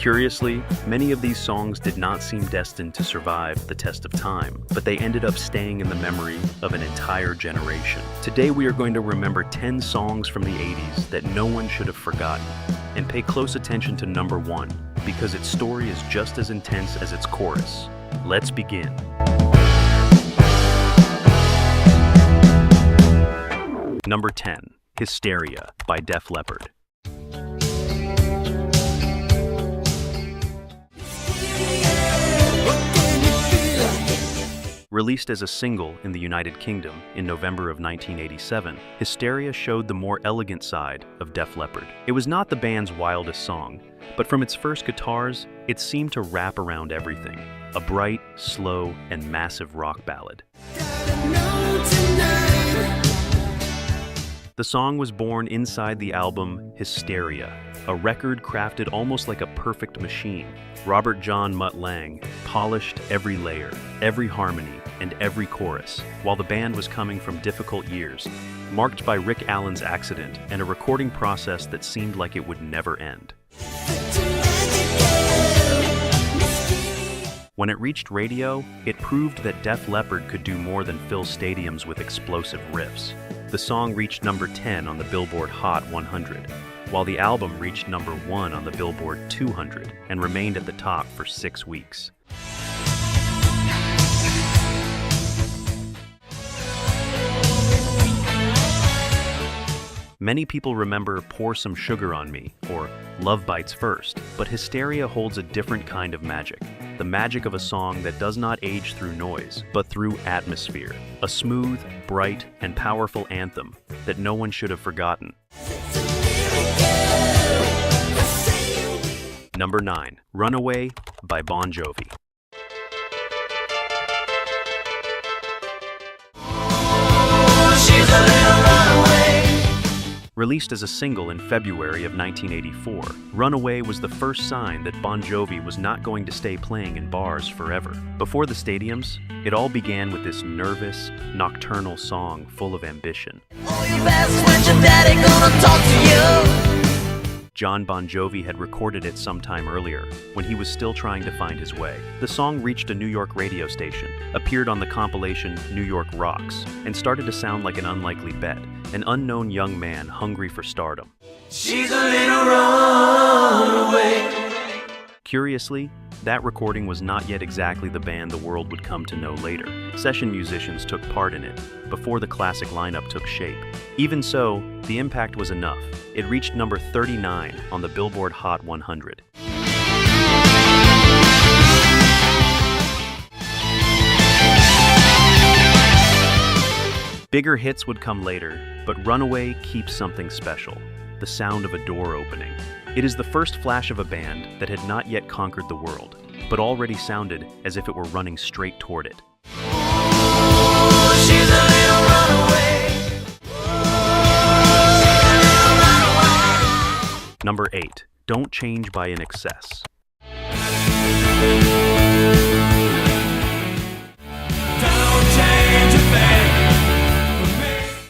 Curiously, many of these songs did not seem destined to survive the test of time, but they ended up staying in the memory of an entire generation. Today we are going to remember 10 songs from the 80s that no one should have forgotten, and pay close attention to number 1, because its story is just as intense as its chorus. Let's begin. Number 10, Hysteria by Def Leppard. Released as a single in the United Kingdom in November of 1987, Hysteria showed the more elegant side of Def Leppard. It was not the band's wildest song, but from its first guitars, it seemed to wrap around everything. A bright, slow, and massive rock ballad. The song was born inside the album Hysteria, a record crafted almost like a perfect machine. Robert John Mutt Lange polished every layer, every harmony, and every chorus, while the band was coming from difficult years, marked by Rick Allen's accident and a recording process that seemed like it would never end. When it reached radio, it proved that Def Leppard could do more than fill stadiums with explosive riffs. The song reached number 10 on the Billboard Hot 100, while the album reached number 1 on the Billboard 200 and remained at the top for 6 weeks. Many people remember Pour Some Sugar on Me or Love Bites First, but Hysteria holds a different kind of magic. The magic of a song that does not age through noise, but through atmosphere. A smooth, bright, and powerful anthem that no one should have forgotten. Number 9, Runaway by Bon Jovi. Released as a single in February of 1984, Runaway was the first sign that Bon Jovi was not going to stay playing in bars forever. Before the stadiums, it all began with this nervous, nocturnal song full of ambition. John Bon Jovi had recorded it sometime earlier, when he was still trying to find his way. The song reached a New York radio station, appeared on the compilation New York Rocks, and started to sound like an unlikely bet, an unknown young man hungry for stardom. She's a little runaway. Curiously, that recording was not yet exactly the band the world would come to know later. Session musicians took part in it, before the classic lineup took shape. Even so, the impact was enough. It reached number 39 on the Billboard Hot 100. Bigger hits would come later, but Runaway keeps something special. The sound of a door opening. It is the first flash of a band that had not yet conquered the world, but already sounded as if it were running straight toward it. She's a little runaway. Number 8, Don't Change by INXS.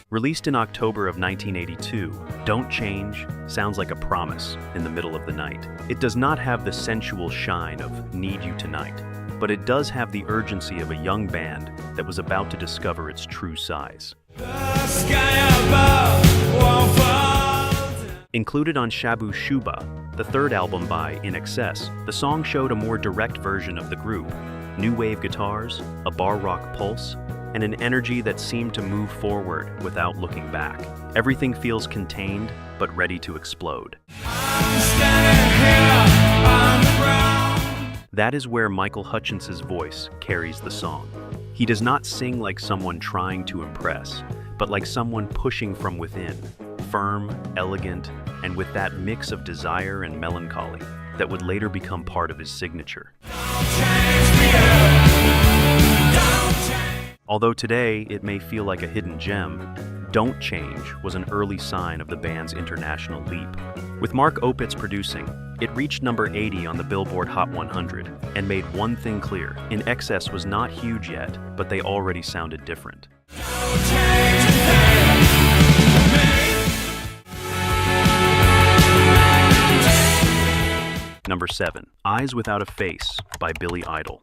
Released in October of 1982, Don't Change sounds like a promise in the middle of the night. It does not have the sensual shine of Need You Tonight, but it does have the urgency of a young band that was about to discover its true size. Included on Shabu Shuba, the third album by INXS, the song showed a more direct version of the group. New wave guitars, a bar rock pulse, and an energy that seemed to move forward without looking back. Everything feels contained, but ready to explode. That is where Michael Hutchence's voice carries the song. He does not sing like someone trying to impress, but like someone pushing from within, firm, elegant, and with that mix of desire and melancholy that would later become part of his signature. Although today it may feel like a hidden gem, Don't Change was an early sign of the band's international leap. With Mark Opitz producing, it reached number 80 on the Billboard Hot 100 and made one thing clear: INXS was not huge yet, but they already sounded different. Number 7. Eyes Without a Face by Billy Idol.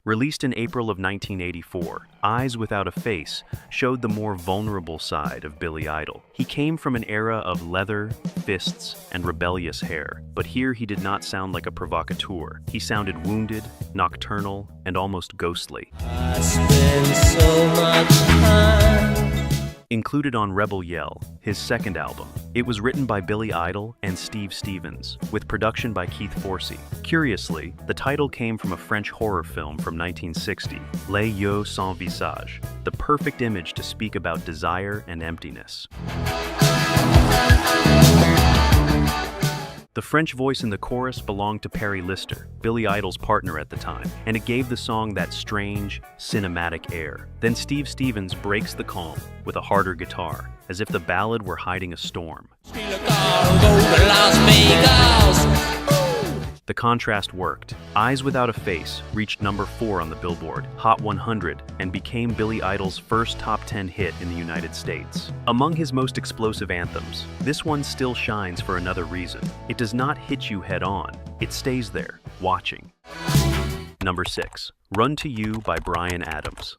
Released in April of 1984, Eyes Without a Face showed the more vulnerable side of Billy Idol. He came from an era of leather, fists, and rebellious hair, but here he did not sound like a provocateur. He sounded wounded, nocturnal, and almost ghostly. I spend so much time. Included on Rebel Yell, his second album. It was written by Billy Idol and Steve Stevens, with production by Keith Forsey. Curiously, the title came from a French horror film from 1960, Les Yeux Sans Visage, the perfect image to speak about desire and emptiness. The French voice in the chorus belonged to Perry Lister, Billy Idol's partner at the time, and it gave the song that strange, cinematic air. Then Steve Stevens breaks the calm with a harder guitar, as if the ballad were hiding a storm. The contrast worked. Eyes Without a Face reached number 4 on the Billboard Hot 100 and became Billy Idol's first top 10 hit in the United States. Among his most explosive anthems, this one still shines for another reason. It does not hit you head on. It stays there, watching. Number 6. Run to You by Bryan Adams.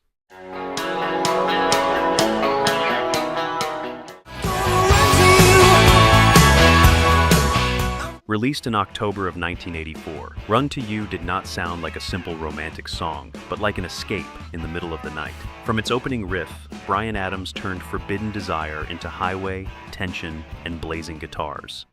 Released in October of 1984, Run to You did not sound like a simple romantic song, but like an escape in the middle of the night. From its opening riff, Bryan Adams turned forbidden desire into highway, tension, and blazing guitars.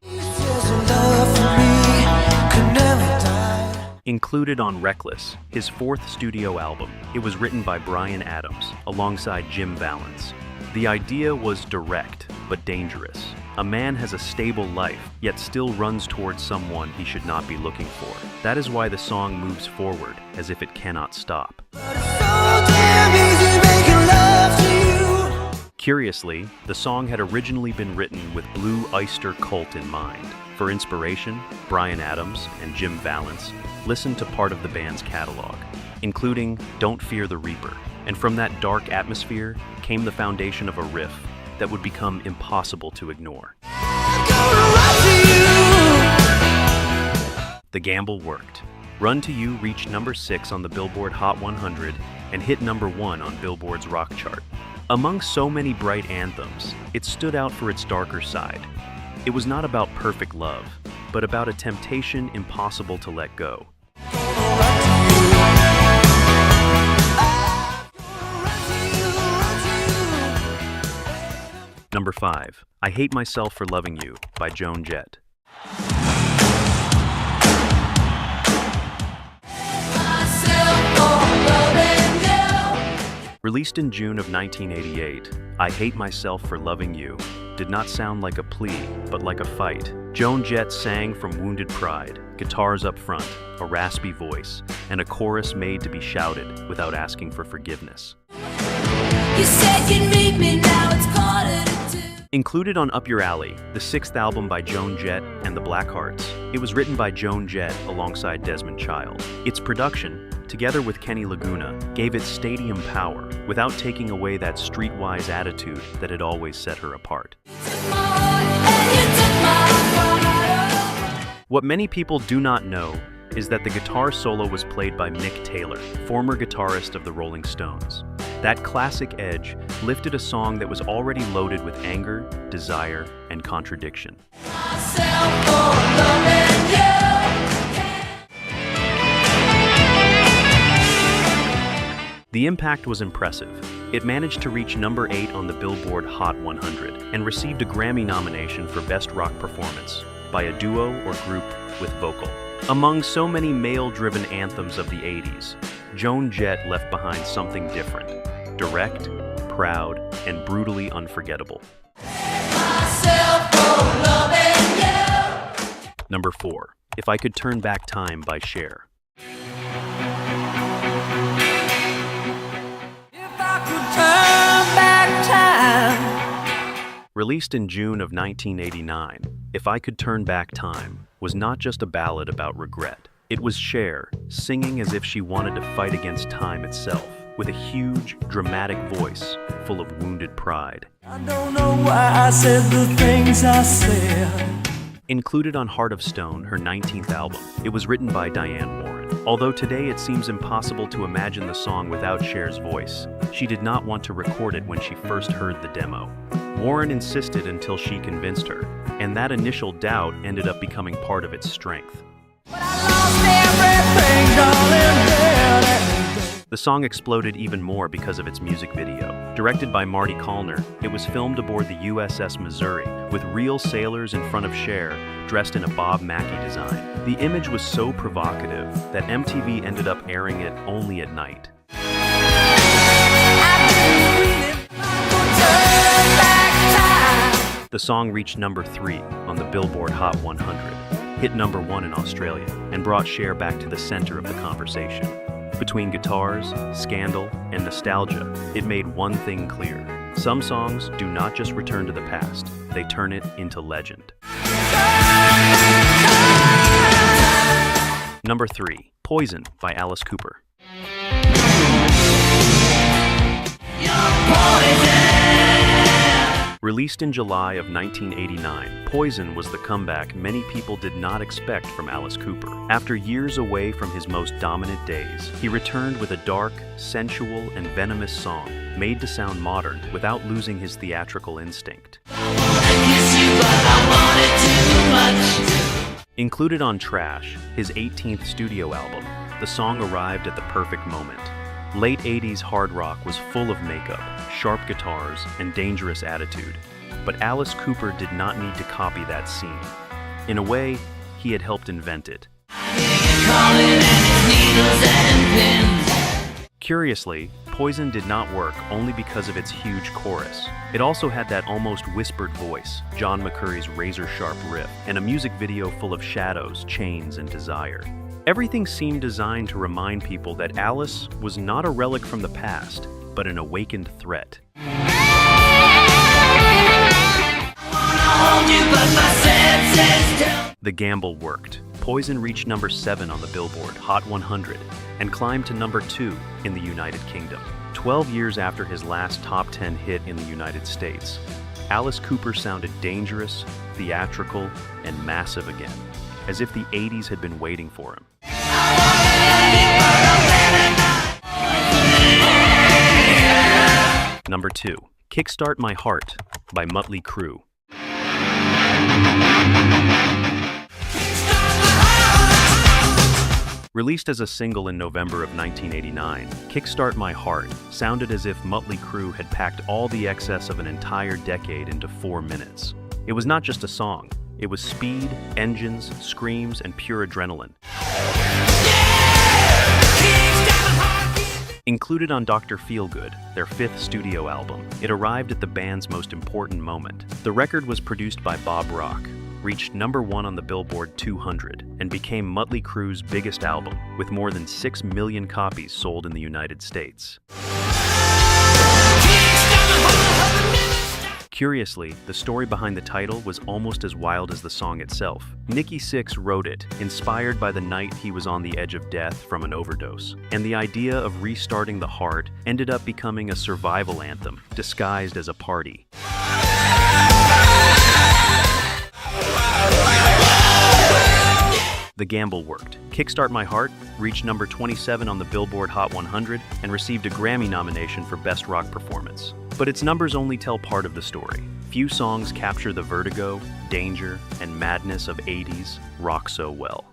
Included on Reckless, his 4th studio album, it was written by Bryan Adams, alongside Jim Vallance. The idea was direct, but dangerous. A man has a stable life, yet still runs towards someone he should not be looking for. That is why the song moves forward, as if it cannot stop. Curiously, the song had originally been written with Blue Oyster Cult in mind. For inspiration, Bryan Adams and Jim Vallance listened to part of the band's catalog, including Don't Fear the Reaper. And from that dark atmosphere came the foundation of a riff that would become impossible to ignore. The gamble worked. Run to You reached number 6 on the Billboard Hot 100 and hit number 1 on Billboard's rock chart. Among so many bright anthems, it stood out for its darker side. It was not about perfect love, but about a temptation impossible to let go. Number 5. I Hate Myself for Loving You by Joan Jett. Released in June of 1988, I Hate Myself for Loving You did not sound like a plea, but like a fight. Joan Jett sang from wounded pride, guitars up front, a raspy voice, and a chorus made to be shouted without asking for forgiveness. You said you'd meet me, now it's quarter to 2. Included on Up Your Alley, the 6th album by Joan Jett and the Blackhearts, it was written by Joan Jett alongside Desmond Child. Its production, together with Kenny Laguna, gave it stadium power without taking away that streetwise attitude that had always set her apart. What many people do not know is that the guitar solo was played by Mick Taylor, former guitarist of the Rolling Stones. That classic edge lifted a song that was already loaded with anger, desire, and contradiction. The impact was impressive. It managed to reach number 8 on the Billboard Hot 100 and received a Grammy nomination for Best Rock Performance by a duo or group with vocal. Among so many male-driven anthems of the 80s, Joan Jett left behind something different. Direct, proud, and brutally unforgettable. Number 4. If I Could Turn Back Time by Cher. Released in June of 1989, If I Could Turn Back Time was not just a ballad about regret. It was Cher singing as if she wanted to fight against time itself, with a huge, dramatic voice full of wounded pride. I don't know why I said the things I said. Included on Heart of Stone, her 19th album, it was written by Diane Warren. Although today it seems impossible to imagine the song without Cher's voice, she did not want to record it when she first heard the demo. Warren insisted until she convinced her, and that initial doubt ended up becoming part of its strength. The song exploded even more because of its music video. Directed by Marty Callner, it was filmed aboard the USS Missouri, with real sailors in front of Cher, dressed in a Bob Mackie design. The image was so provocative that MTV ended up airing it only at night. The song reached number 3 on the Billboard Hot 100, hit number 1 in Australia, and brought Cher back to the center of the conversation. Between guitars, scandal, and nostalgia, it made one thing clear. Some songs do not just return to the past, they turn it into legend. Number 3, Poison by Alice Cooper. Released in July of 1989, Poison was the comeback many people did not expect from Alice Cooper. After years away from his most dominant days, he returned with a dark, sensual, and venomous song, made to sound modern without losing his theatrical instinct. Included on Trash, his 18th studio album, the song arrived at the perfect moment. Late 80s hard rock was full of makeup, sharp guitars, and dangerous attitude. But Alice Cooper did not need to copy that scene. In a way, he had helped invent it. Curiously, Poison did not work only because of its huge chorus. It also had that almost whispered voice, John McCurry's razor-sharp riff, and a music video full of shadows, chains, and desire. Everything seemed designed to remind people that Alice was not a relic from the past, but an awakened threat. The gamble worked. Poison reached number 7 on the Billboard Hot 100 and climbed to number 2 in the United Kingdom. 12 years after his last top 10 hit in the United States, Alice Cooper sounded dangerous, theatrical, and massive again, as if the 80s had been waiting for him. Number 2, Kickstart My Heart by Mötley Crüe. Released as a single in November of 1989, Kickstart My Heart sounded as if Mötley Crüe had packed all the excess of an entire decade into 4 minutes. It was not just a song, it was speed, engines, screams, and pure adrenaline. Included on Dr. Feelgood, their 5th studio album, it arrived at the band's most important moment. The record was produced by Bob Rock, reached number 1 on the Billboard 200, and became Mötley Crüe's biggest album, with more than 6 million copies sold in the United States. Curiously, the story behind the title was almost as wild as the song itself. Nikki Sixx wrote it, inspired by the night he was on the edge of death from an overdose. And the idea of restarting the heart ended up becoming a survival anthem, disguised as a party. The gamble worked. Kickstart My Heart reached number 27 on the Billboard Hot 100 and received a Grammy nomination for Best Rock Performance. But its numbers only tell part of the story. Few songs capture the vertigo, danger, and madness of 80s rock so well.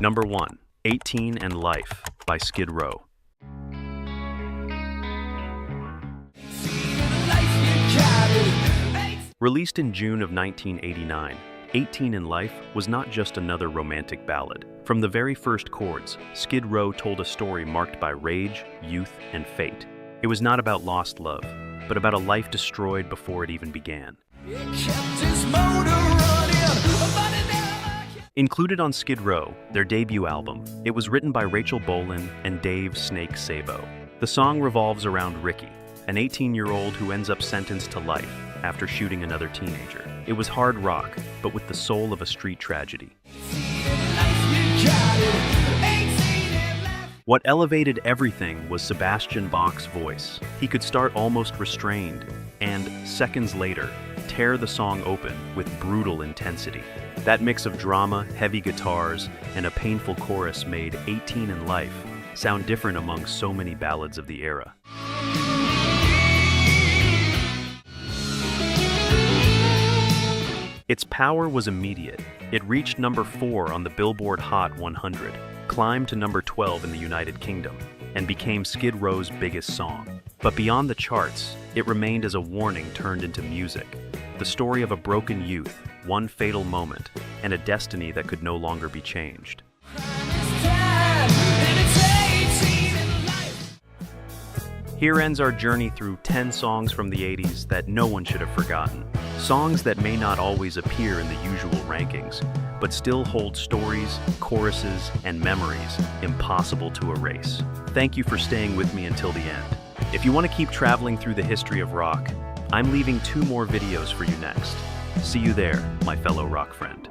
Number 1, 18 and Life by Skid Row. Released in June of 1989, 18 in Life was not just another romantic ballad. From the very first chords, Skid Row told a story marked by rage, youth, and fate. It was not about lost love, but about a life destroyed before it even began. Included on Skid Row, their debut album, it was written by Rachel Bolan and Dave Snake Sabo. The song revolves around Ricky, an 18-year-old who ends up sentenced to life after shooting another teenager. It was hard rock, but with the soul of a street tragedy. What elevated everything was Sebastian Bach's voice. He could start almost restrained and, seconds later, tear the song open with brutal intensity. That mix of drama, heavy guitars, and a painful chorus made 18 in Life sound different among so many ballads of the era. Its power was immediate. It reached number 4 on the Billboard Hot 100, climbed to number 12 in the United Kingdom, and became Skid Row's biggest song. But beyond the charts, it remained as a warning turned into music. The story of a broken youth, one fatal moment, and a destiny that could no longer be changed. Here ends our journey through 10 songs from the 80s that no one should have forgotten. Songs that may not always appear in the usual rankings, but still hold stories, choruses, and memories impossible to erase. Thank you for staying with me until the end. If you want to keep traveling through the history of rock, I'm leaving 2 more videos for you next. See you there, my fellow rock friend.